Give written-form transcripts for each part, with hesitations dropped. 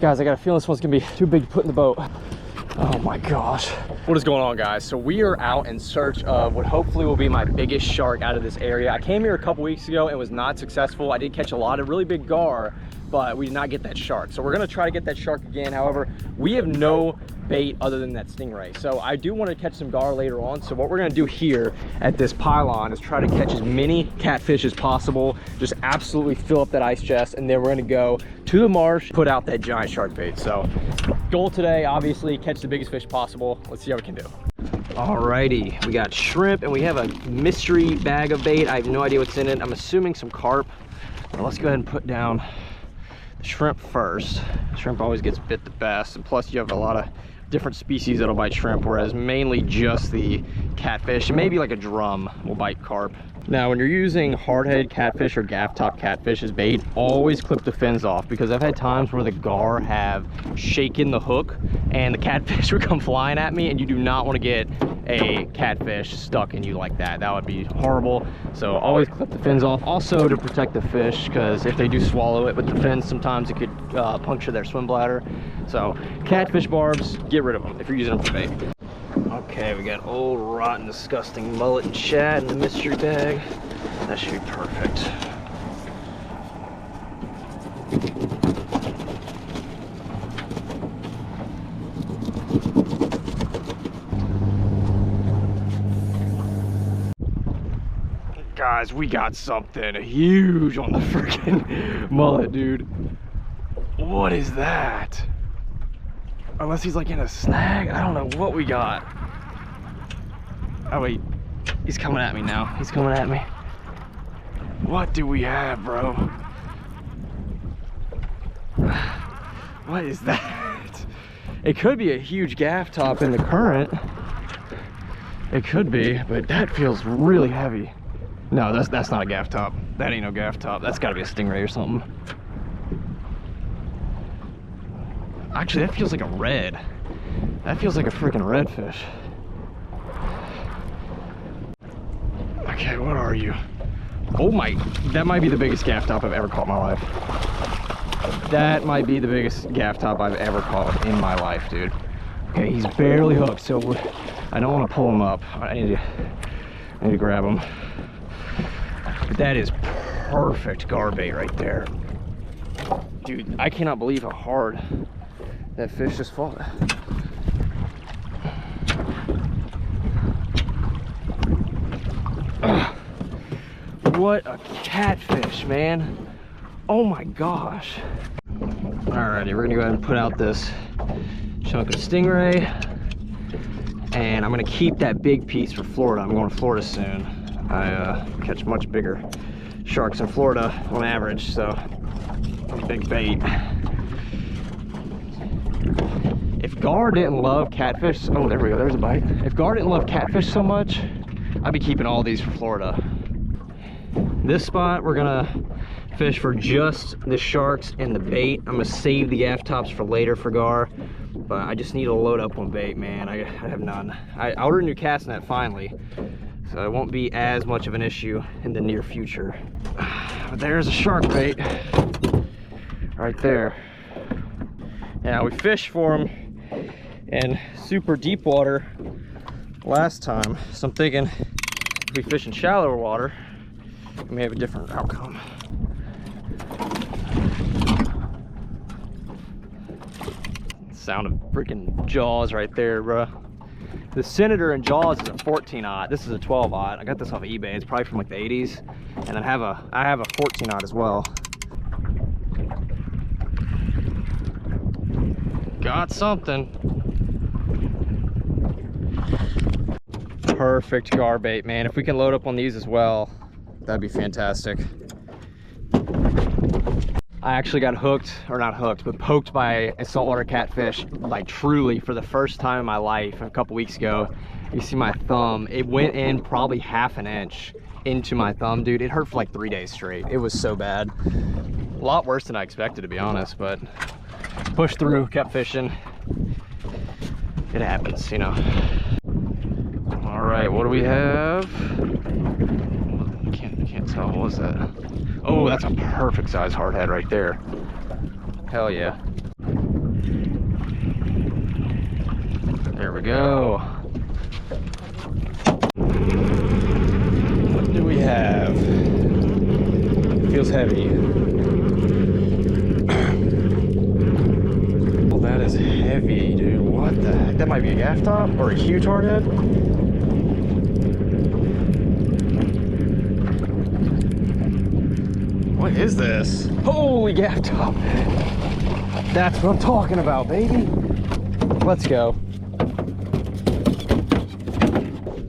Guys, I got a feeling this one's gonna be too big to put in the boat. Oh my gosh. What is going on, guys? So we are out in search of what hopefully will be my biggest shark out of this area. I came here a couple weeks ago and was not successful. I did catch a lot of really big gar, but we did not get that shark. So we're gonna try to get that shark again. However, we have no bait other than that stingray. So I do want to catch some gar later on. So what we're gonna do here at this pylon is try to catch as many catfish as possible. Just absolutely fill up that ice chest, and then we're gonna go to the marsh, put out that giant shark bait. So goal today, obviously, catch the biggest fish possible. Let's see how we can do. Alrighty, we got shrimp and we have a mystery bag of bait. I have no idea what's in it. I'm assuming some carp. But let's go ahead and put down the shrimp first. Shrimp always gets bit the best, and plus you have a lot of different species that'll bite shrimp, whereas mainly just the catfish, maybe like a drum, will bite carp. Now, when you're using hardhead catfish or gaff top catfish as bait, always clip the fins off, because I've had times where the gar have shaken the hook and the catfish would come flying at me, and you do not want to get a catfish stuck in you like that. That would be horrible. So always clip the fins off. Also to protect the fish, because if they do swallow it with the fins, sometimes it could puncture their swim bladder. So catfish barbs, get rid of them if you're using them for bait. Okay, we got old, rotten, disgusting mullet and shad in the mystery bag. That should be perfect. Guys, we got something huge on the freaking mullet, dude. What is that? Unless he's like in a snag, I don't know what we got. Oh wait, he's coming at me now. He's coming at me. What do we have, bro? What is that? It could be a huge gaff top in the current. It could be, but that feels really heavy. No, that's not a gaff top. That ain't no gaff top. That's gotta be a stingray or something. Actually, that feels like a red. That feels like a freaking redfish. Okay, what are you? Oh my, that might be the biggest gaff top I've ever caught in my life. That might be the biggest gaff top I've ever caught in my life, dude. Okay, he's barely hooked, so I don't want to pull him up. I need to grab him. But that is perfect gar bait right there. Dude, I cannot believe how hard that fish just fought. What a catfish, man. Oh my gosh. Alrighty, we're gonna go ahead and put out this chunk of stingray, and I'm gonna keep that big piece for Florida. I'm going to Florida soon. I catch much bigger sharks in Florida on average, so big bait. If gar didn't love catfish, oh there we go, there's a bite. If gar didn't love catfish so much, I'd be keeping all these for Florida. This spot we're gonna fish for just the sharks and the bait. I'm gonna save the gaff tops for later for gar, but I just need to load up on bait, man. I have none. I ordered a new cast net finally, so it won't be as much of an issue in the near future. But there's a shark bait right there. Now, we fished for them in super deep water last time, so I'm thinking if we fish in shallower water, we may have a different outcome. Sound of freaking jaws right there, bro. The Senator in Jaws is a 14-aught. This is a 12-aught. I got this off of eBay. It's probably from like the 80s. And I have a 14-aught as well. Got something. Perfect gar bait, man. If we can load up on these as well, that'd be fantastic. I actually got hooked, or not hooked, but poked by a saltwater catfish, like truly for the first time in my life a couple weeks ago. You see my thumb, it went in probably half an inch into my thumb, dude. It hurt for like 3 days straight. It was so bad. A lot worse than I expected, to be honest, but pushed through, kept fishing. It happens, you know. All right, what do we have? I can't tell, what was that? Oh, that's a perfect size hardhead right there. Hell yeah. There we go. What do we have? Feels heavy. Oh, that is heavy, dude. What the heck? That might be a gaff top or a huge hardhead. What is this? Holy gaff top. That's what I'm talking about, baby. Let's go.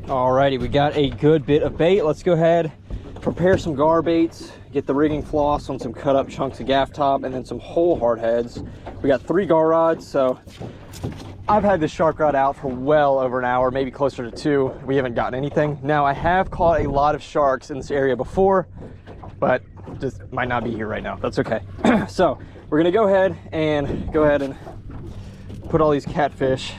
Alrighty, we got a good bit of bait. Let's go ahead, prepare some gar baits, get the rigging floss on some cut up chunks of gaff top, and then some whole hard heads. We got 3 gar rods, so I've had this shark rod out for well over an hour, maybe closer to 2. We haven't gotten anything. Now, I have caught a lot of sharks in this area before, but just might not be here right now. That's okay. So we're gonna go ahead and put all these catfish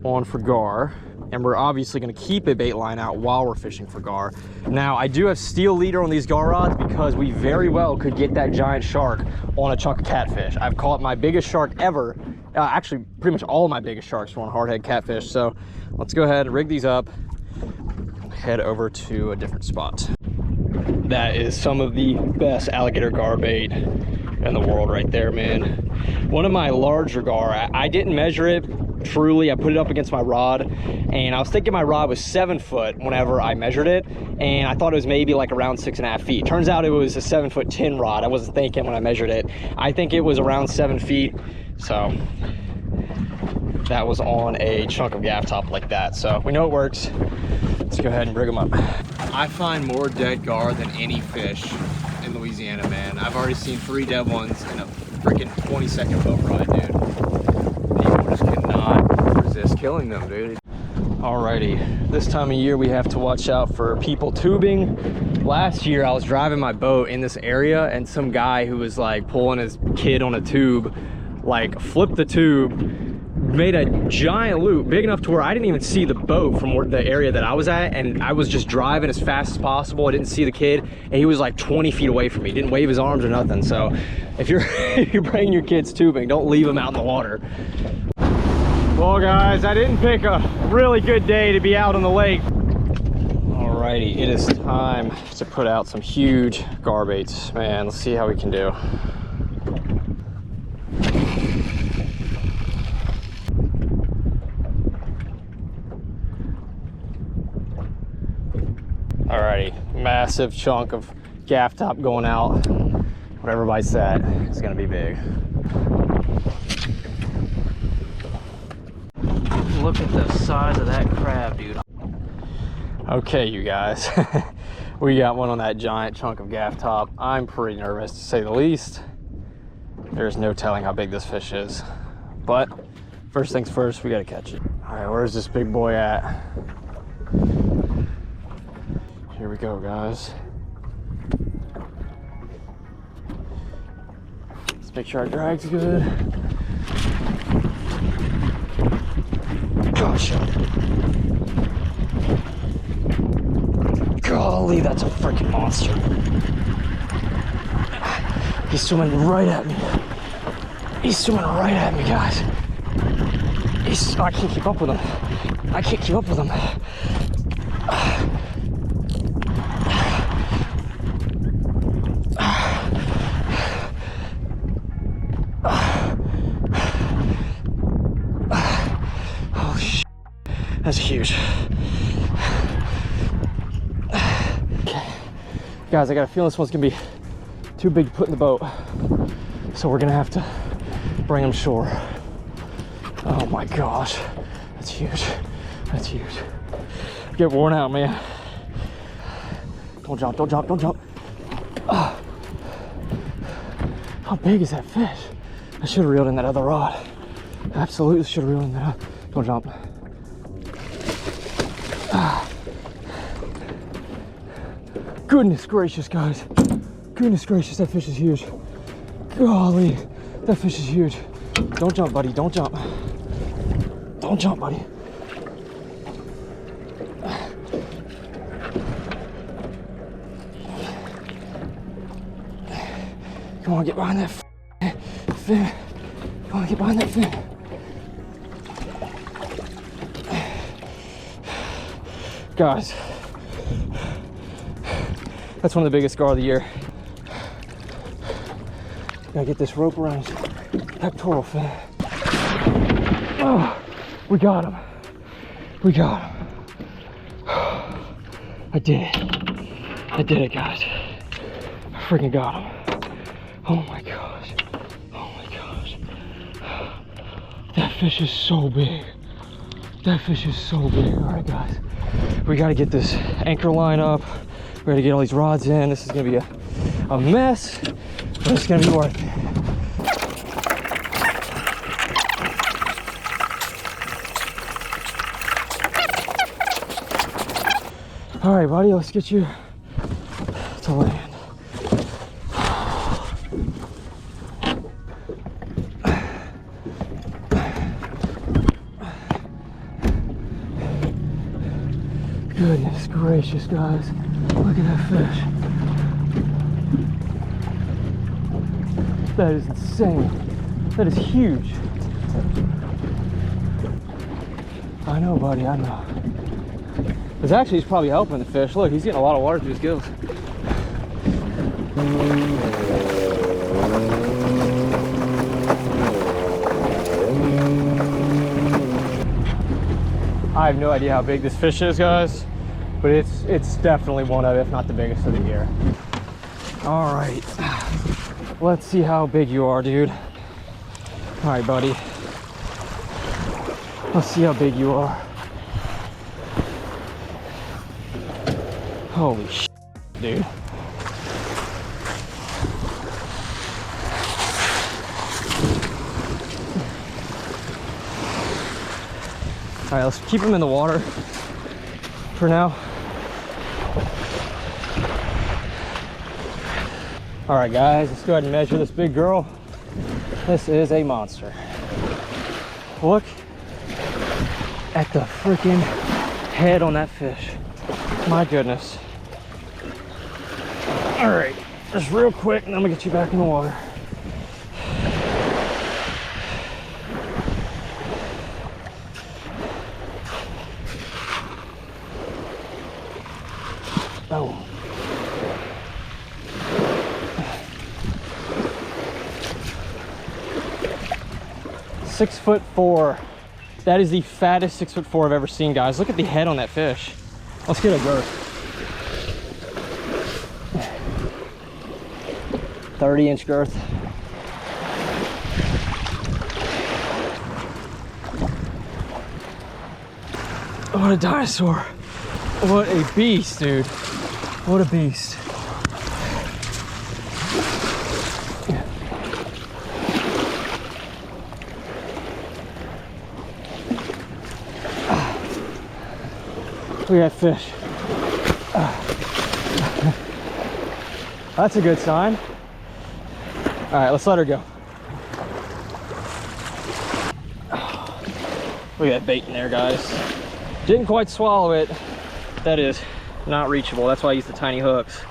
on for gar. And we're obviously going to keep a bait line out while we're fishing for gar. Now, I do have steel leader on these gar rods because we very well could get that giant shark on a chunk of catfish. I've caught my biggest shark ever. Actually, pretty much all of my biggest sharks were on hardhead catfish. So let's go ahead and rig these up, head over to a different spot. That is some of the best alligator gar bait in the world right there, man. One of my larger gar, I didn't measure it truly. I put it up against my rod, and I was thinking my rod was 7 foot whenever I measured it, and I thought it was maybe like around 6.5 feet. Turns out it was a 7' 10 rod. I wasn't thinking when I measured it. I think it was around 7 feet. So that was on a chunk of gaff top like that. So we know it works. Let's go ahead and rig them up. I find more dead gar than any fish in Louisiana, man. I've already seen 3 dead ones in a freaking 20-second boat ride, dude. People just cannot resist killing them, dude. Alrighty, this time of year we have to watch out for people tubing. Last year I was driving my boat in this area, and some guy who was like pulling his kid on a tube, like flipped the tube, made a giant loop big enough to where I didn't even see the boat from the area that I was at, and I was just driving as fast as possible. I didn't see the kid, and he was like 20 feet away from me. He didn't wave his arms or nothing. So if you're if you're bringing your kids tubing, don't leave them out in the water. Well guys, I didn't pick a really good day to be out on the lake. Alrighty, it is time to put out some huge gar baits. Man, let's see how we can do. Alrighty, massive chunk of gaff top going out. Whatever bites that, it's gonna be big. Look at the size of that crab, dude. Okay, you guys, we got one on that giant chunk of gaff top. I'm pretty nervous, to say the least. There's no telling how big this fish is, but first things first, we gotta catch it. All right, where's this big boy at? Here we go, guys. Let's make sure our drag's good. Gosh. Golly, that's a freaking monster. He's swimming right at me. He's swimming right at me, guys. I can't keep up with him. I can't keep up with him. That's huge. Okay. Guys, I got a feeling this one's gonna be too big to put in the boat. So we're gonna have to bring him shore. Oh my gosh. That's huge. That's huge. Get worn out, man. Don't jump, don't jump, don't jump. How big is that fish? I should have reeled in that other rod. Absolutely should have reeled in that. Don't jump. Goodness gracious, guys. Goodness gracious, that fish is huge. Golly, that fish is huge. Don't jump, buddy, don't jump. Don't jump, buddy. Come on, get behind that fin. Come on, get behind that fin. Guys, that's one of the biggest gar of the year. Gotta get this rope around his pectoral fin. Oh, we got him. We got him. I did it. I did it, guys. I freaking got him. Oh my gosh. Oh my gosh. That fish is so big. That fish is so big. All right, guys. We got to get this anchor line up. We got to get all these rods in. This is going to be a mess, but it's going to be worth it. All right, buddy, let's get you to land. Goodness gracious, guys. Look at that fish. That is insane. That is huge. I know, buddy, I know. Because actually, he's probably helping the fish. Look, he's getting a lot of water through his gills. I have no idea how big this fish is, guys, but it's definitely one of, if not the biggest of the year. All right, let's see how big you are, dude. All right, buddy. Let's see how big you are. Holy shit, dude. All right, let's keep him in the water for now. All right, guys, let's go ahead and measure this big girl. This is a monster. Look at the freaking head on that fish. My goodness. All right, just real quick, and I'm gonna get you back in the water. Oh. .6'4". That is the fattest 6'4" I've ever seen, guys. Look at the head on that fish. Let's get a girth. 30-inch girth. What a dinosaur. What a beast, dude. What a beast. Look at that fish. That's a good sign. All right, let's let her go. Look at that bait in there, guys. Didn't quite swallow it. That is not reachable. That's why I use the tiny hooks.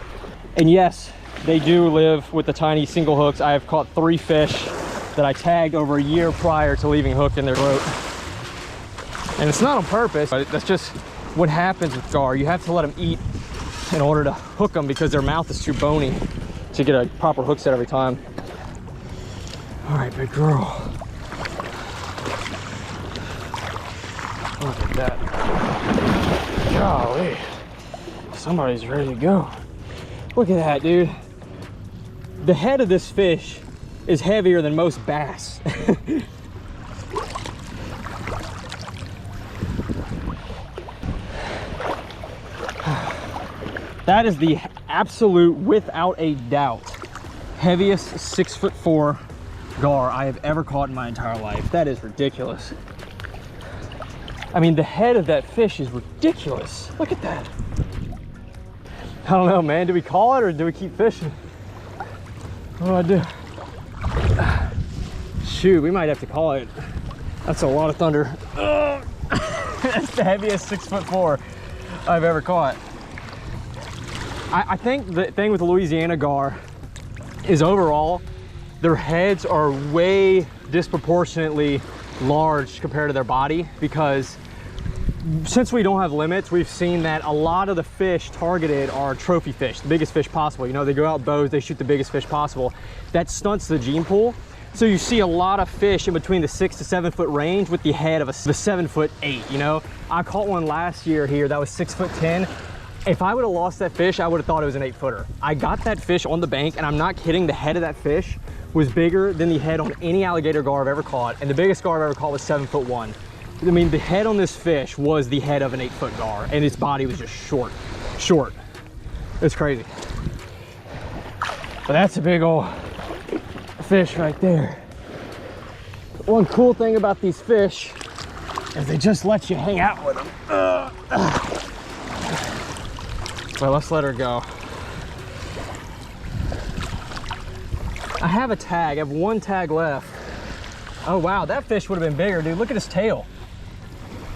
And yes, they do live with the tiny single hooks. I have caught 3 fish that I tagged over a year prior to leaving hooked in their throat. And it's not on purpose, but that's just what happens with gar. You have to let them eat in order to hook them because their mouth is too bony to get a proper hook set every time. All right, big girl. Look at that. Golly. Somebody's ready to go. Look at that, dude. The head of this fish is heavier than most bass. That is the absolute, without a doubt, heaviest 6'4" gar I have ever caught in my entire life. That is ridiculous. I mean, the head of that fish is ridiculous. Look at that. I don't know, man. Do we call it or do we keep fishing? What do I do? Shoot, we might have to call it. That's a lot of thunder. Oh, that's the heaviest 6'4" I've ever caught. I think the thing with the Louisiana gar is overall, their heads are way disproportionately large compared to their body because since we don't have limits, we've seen that a lot of the fish targeted are trophy fish, the biggest fish possible. You know, they go out bows, they shoot the biggest fish possible. That stunts the gene pool. So you see a lot of fish in between the 6 to 7 foot range with the head of the 7'8", you know? I caught one last year here that was 6'10". If I would have lost that fish, I would have thought it was an 8-footer. I got that fish on the bank, and I'm not kidding, the head of that fish was bigger than the head on any alligator gar I've ever caught, and the biggest gar I've ever caught was 7'1". I mean, the head on this fish was the head of an 8-foot gar, and its body was just short. It's crazy. But that's a big old fish right there. One cool thing about these fish is they just let you hang out with them. Well, let's let her go. I have a tag. I have one tag left. Oh wow, that fish would have been bigger, dude. Look at his tail.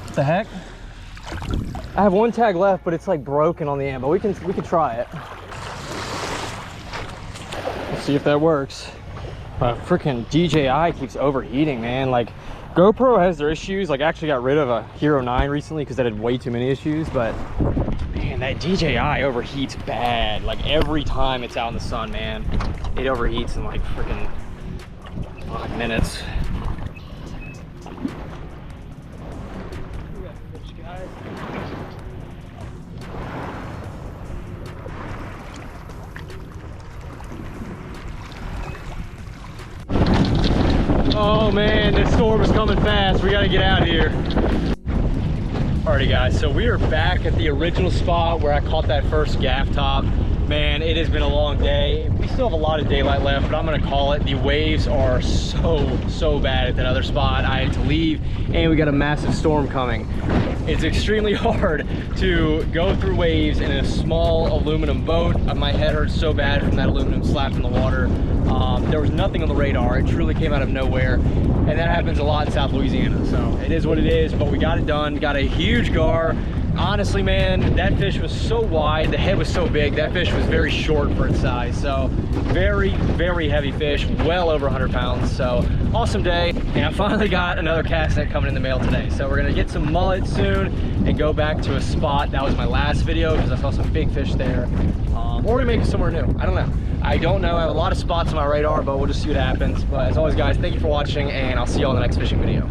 What the heck? I have one tag left, but it's like broken on the end, but we can try it. Let's see if that works. Freaking DJI keeps overheating, man. Like, GoPro has their issues. Like, I actually got rid of a Hero 9 recently because that had way too many issues, but man, that DJI overheats bad. Like, every time it's out in the sun, man, it overheats in like freaking 5 minutes. Oh man, this storm is coming fast. We gotta get out of here. Alrighty guys, so we are back at the original spot where I caught that first gaff top. Man, it has been a long day. We still have a lot of daylight left, but I'm gonna call it. The waves are so bad at that other spot. I had to leave, and we got a massive storm coming. It's extremely hard to go through waves in a small aluminum boat. My head hurts so bad from that aluminum slap in the water. There was nothing on the radar. It truly came out of nowhere, and that happens a lot in South Louisiana. So it is what it is, but we got it done. Got a huge gar. Honestly, man, that fish was so wide, the head was so big, that fish was very short for its size. So very heavy fish, well over 100 pounds. So awesome day, and I finally got another cast net coming in the mail today. So we're gonna get some mullet soon and go back to a spot that was my last video because I saw some big fish there. Or we make it somewhere new. I don't know. I have a lot of spots on my radar, but we'll just see what happens. But as always, guys, thank you for watching, and I'll see you on the next fishing video.